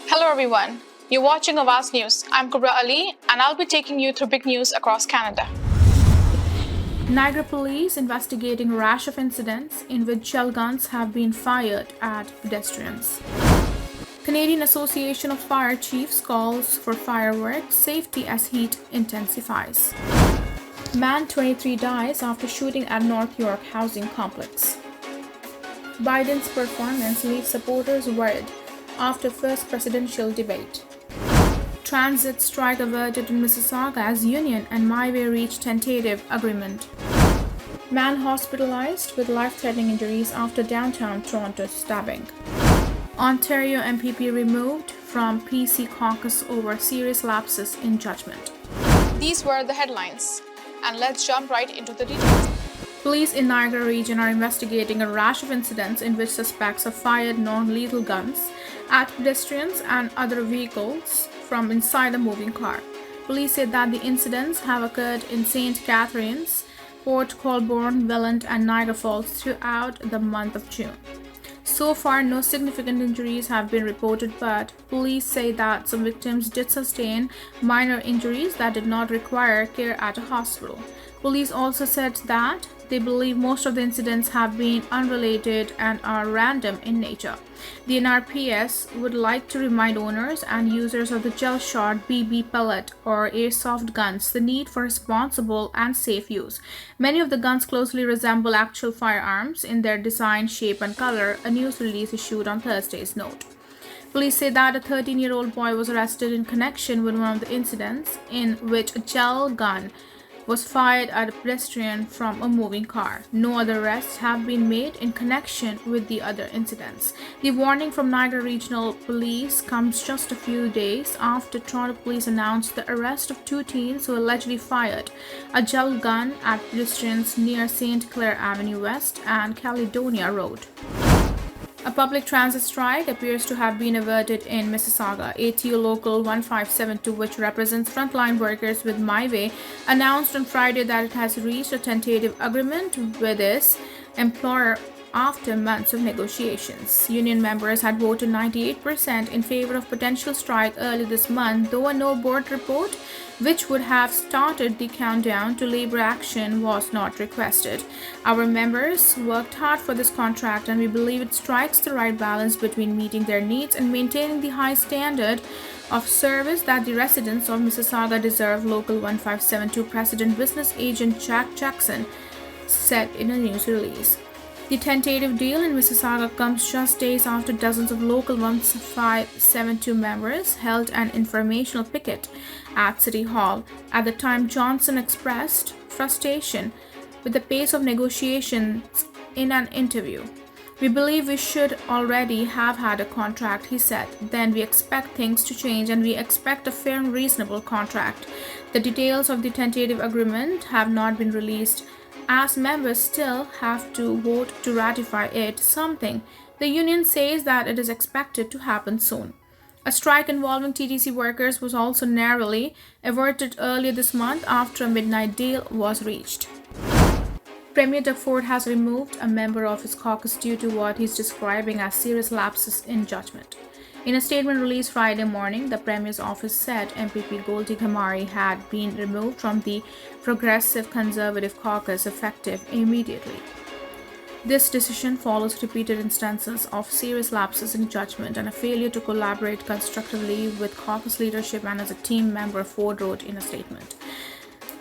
Hello everyone. You're watching Awaz News. I'm Kubra Ali and I'll be taking you through big news across Canada. Niagara police investigating a rash of incidents in which gel guns have been fired at pedestrians. Canadian Association of Fire Chiefs calls for fireworks safety as heat intensifies. Man 23 dies after shooting at North York housing complex. Biden's performance leaves supporters worried after first presidential debate. Transit strike averted in Mississauga as Union and My Way reach tentative agreement. Man hospitalized with life-threatening injuries after downtown Toronto stabbing. Ontario MPP removed from PC caucus over serious lapses in judgment. These were the headlines, and let's jump right into the details. Police in Niagara region are investigating a rash of incidents in which suspects have fired non-lethal guns at pedestrians and other vehicles from inside a moving car. Police said that the incidents have occurred in St. Catharines, Port Colborne, Welland, and Niagara Falls throughout the month of June. So far, no significant injuries have been reported, but police say that some victims did sustain minor injuries that did not require care at a hospital. Police also said that they believe most of the incidents have been unrelated and are random in nature. The NRPS would like to remind owners and users of the gel shot, BB pellet, or airsoft guns the need for responsible and safe use. Many of the guns closely resemble actual firearms in their design, shape, and color, a news release issued on Thursday's note. Police say that a 13-year-old boy was arrested in connection with one of the incidents in which a gel gun was fired at a pedestrian from a moving car. No other arrests have been made in connection with the other incidents. The warning from Niagara Regional Police comes just a few days after Toronto Police announced the arrest of two teens who allegedly fired a gel gun at pedestrians near St. Clair Avenue West and Caledonia Road. A public transit strike appears to have been averted in Mississauga. ATO Local 1572, which represents frontline workers with My Way, announced on Friday that it has reached a tentative agreement with its employer after months of negotiations. Union members had voted 98% in favor of potential strike early this month, though a no board report, which would have started the countdown to labor action, was not requested. Our members worked hard for this contract and we believe it strikes the right balance between meeting their needs and maintaining the high standard of service that the residents of Mississauga deserve, Local 1572 President Business Agent Jack Jackson said in a news release. The tentative deal in Mississauga comes just days after dozens of Local 1572 members held an informational picket at City Hall. At the time, Johnson expressed frustration with the pace of negotiations in an interview. "We believe we should already have had a contract," he said. "Then we expect things to change and we expect a fair and reasonable contract." The details of the tentative agreement have not been released, as members still have to vote to ratify it, something the union says that it is expected to happen soon. A strike involving TTC workers was also narrowly averted earlier this month after a midnight deal was reached. Premier Doug Ford has removed a member of his caucus due to what he's describing as serious lapses in judgment. In a statement released Friday morning, the Premier's office said MPP Goldie Kamari had been removed from the Progressive Conservative caucus effective immediately. This decision follows repeated instances of serious lapses in judgment and a failure to collaborate constructively with caucus leadership and as a team member, Ford wrote in a statement.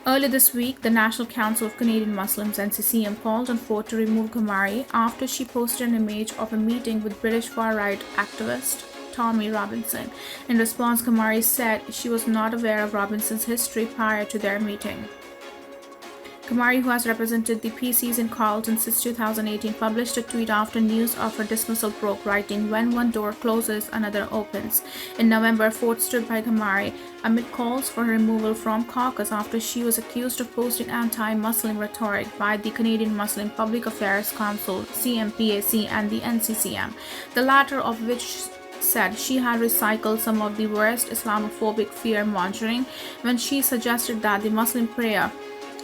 Earlier this week, the National Council of Canadian Muslims (NCCM) called on Ford to remove Kamari after she posted an image of a meeting with British far-right activist Tommy Robinson. In response, Kamari said she was not aware of Robinson's history prior to their meeting. Kamari, who has represented the PCs in Carleton since 2018, published a tweet after news of her dismissal broke, writing, "When one door closes, another opens." In November, Ford stood by Kamari amid calls for her removal from caucus after she was accused of posting anti-Muslim rhetoric by the Canadian Muslim Public Affairs Council, CMPAC, and the NCCM, the latter of which said she had recycled some of the worst Islamophobic fear-mongering when she suggested that the Muslim prayer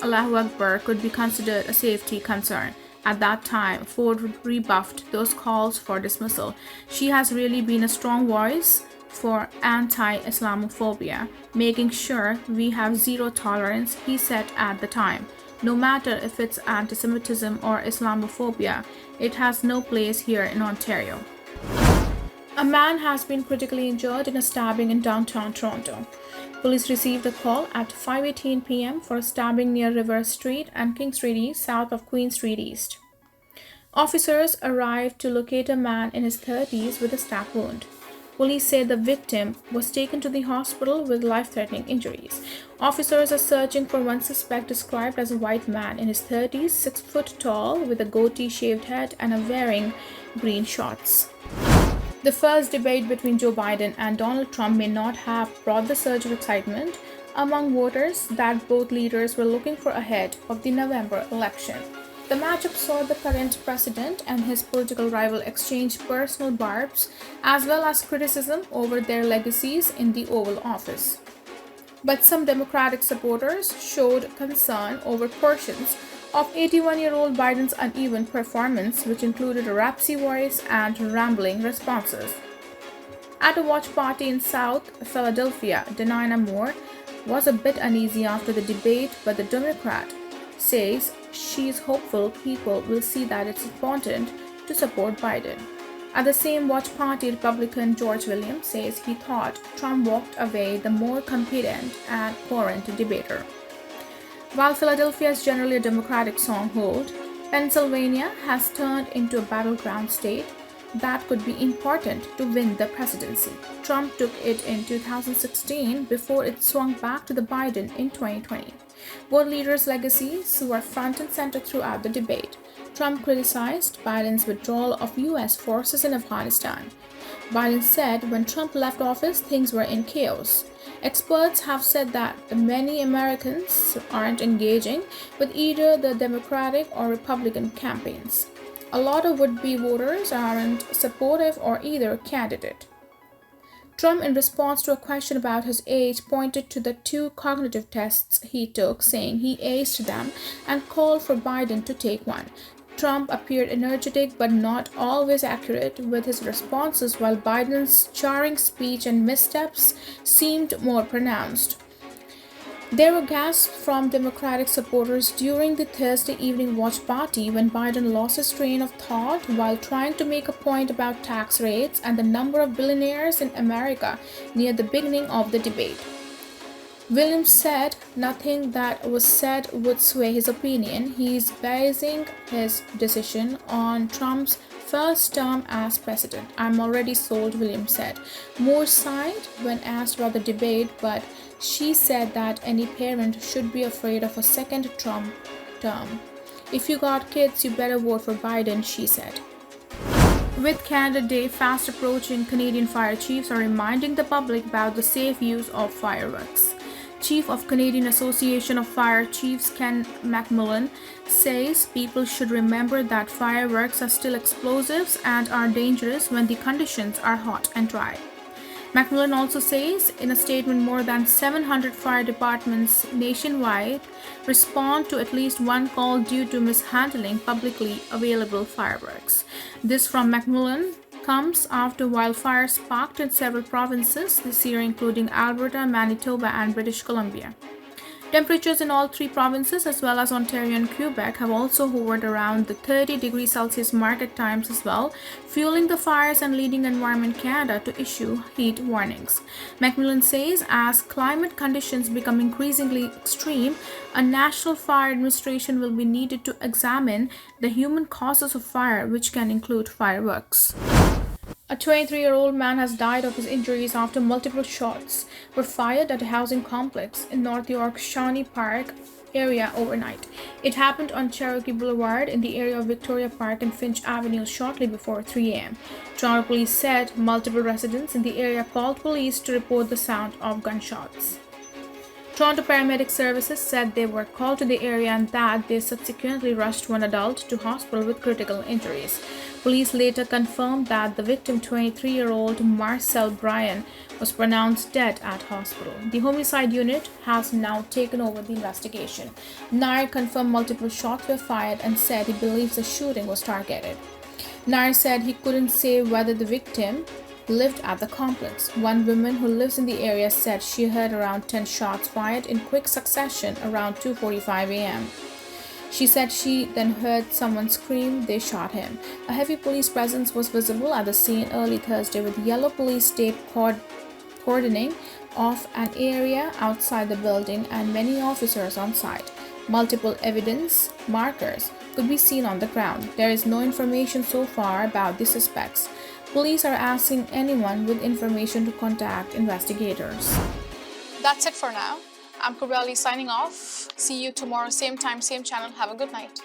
Allahu Akbar could be considered a safety concern. At that time, Ford rebuffed those calls for dismissal. "She has really been a strong voice for anti-Islamophobia, making sure we have zero tolerance, he said at the time. No matter if it's anti-Semitism or Islamophobia, it has no place here in Ontario. A man has been critically injured in a stabbing in downtown Toronto. Police received a call at 5:18 p.m. for a stabbing near River Street and King Street East, south of Queen Street East. Officers arrived to locate a man in his 30s with a stab wound. Police say the victim was taken to the hospital with life-threatening injuries. Officers are searching for one suspect described as a white man in his 30s, 6 foot tall, with a goatee shaved head and wearing green shorts. The first debate between Joe Biden and Donald Trump may not have brought the surge of excitement among voters that both leaders were looking for ahead of the November election. The matchup saw the current president and his political rival exchange personal barbs as well as criticism over their legacies in the Oval Office. But some Democratic supporters showed concern over portions of 81-year-old Biden's uneven performance, which included a rapsy voice and rambling responses. At a watch party in South Philadelphia, Danina Moore was a bit uneasy after the debate, but the Democrat says she's hopeful people will see that it's important to support Biden. At the same watch party, Republican George Williams says he thought Trump walked away the more competent and current debater. While Philadelphia is generally a Democratic stronghold, Pennsylvania has turned into a battleground state that could be important to win the presidency. Trump took it in 2016 before it swung back to the Biden in 2020. Both leaders' legacies were front and center throughout the debate. Trump criticized Biden's withdrawal of U.S. forces in Afghanistan. Biden said when Trump left office, things were in chaos. Experts have said that many Americans aren't engaging with either the Democratic or Republican campaigns. A lot of would-be voters aren't supportive of either candidate. Trump, in response to a question about his age, pointed to the 2 cognitive tests he took, saying he aced them and called for Biden to take one. Trump appeared energetic but not always accurate with his responses, while Biden's jarring speech and missteps seemed more pronounced. There were gasps from Democratic supporters during the Thursday evening watch party when Biden lost his train of thought while trying to make a point about tax rates and the number of billionaires in America near the beginning of the debate. Williams said nothing that was said would sway his opinion. He's basing his decision on Trump's first term as president. I'm already sold, Williams said. Moore sighed when asked about the debate, but she said that any parent should be afraid of a second Trump term. If you got kids, you better vote for Biden, she said. With Canada Day fast approaching, Canadian fire chiefs are reminding the public about the safe use of fireworks. Chief of Canadian Association of Fire Chiefs Ken McMillan says people should remember that fireworks are still explosives and are dangerous when the conditions are hot and dry. McMillan also says in a statement more than 700 fire departments nationwide respond to at least one call due to mishandling publicly available fireworks. This from McMillan comes after wildfires sparked in several provinces this year, including Alberta, Manitoba, and British Columbia. Temperatures in all 3 provinces, as well as Ontario and Quebec, have also hovered around the 30 degrees Celsius mark at times as well, fueling the fires and leading Environment Canada to issue heat warnings. McMillan says as climate conditions become increasingly extreme, a national fire administration will be needed to examine the human causes of fire, which can include fireworks. A 23-year-old man has died of his injuries after multiple shots were fired at a housing complex in North York's Shawnee Park area overnight. It happened on Cherokee Boulevard in the area of Victoria Park and Finch Avenue shortly before 3 a.m. Toronto police said multiple residents in the area called police to report the sound of gunshots. Toronto Paramedic Services said they were called to the area and that they subsequently rushed one adult to hospital with critical injuries. Police later confirmed that the victim, 23-year-old Marcel Bryan, was pronounced dead at hospital. The homicide unit has now taken over the investigation. Nair confirmed multiple shots were fired and said he believes the shooting was targeted. Nair said he couldn't say whether the victim lived at the complex. One woman who lives in the area said she heard around 10 shots fired in quick succession around 2:45 a.m. She said she then heard someone scream, "They shot him." A heavy police presence was visible at the scene early Thursday with yellow police tape cordoning off an area outside the building and many officers on site. Multiple evidence markers could be seen on the ground. There is no information so far about the suspects. Police are asking anyone with information to contact investigators. That's it for now. I'm Kubrali signing off. See you tomorrow, same time, same channel. Have a good night.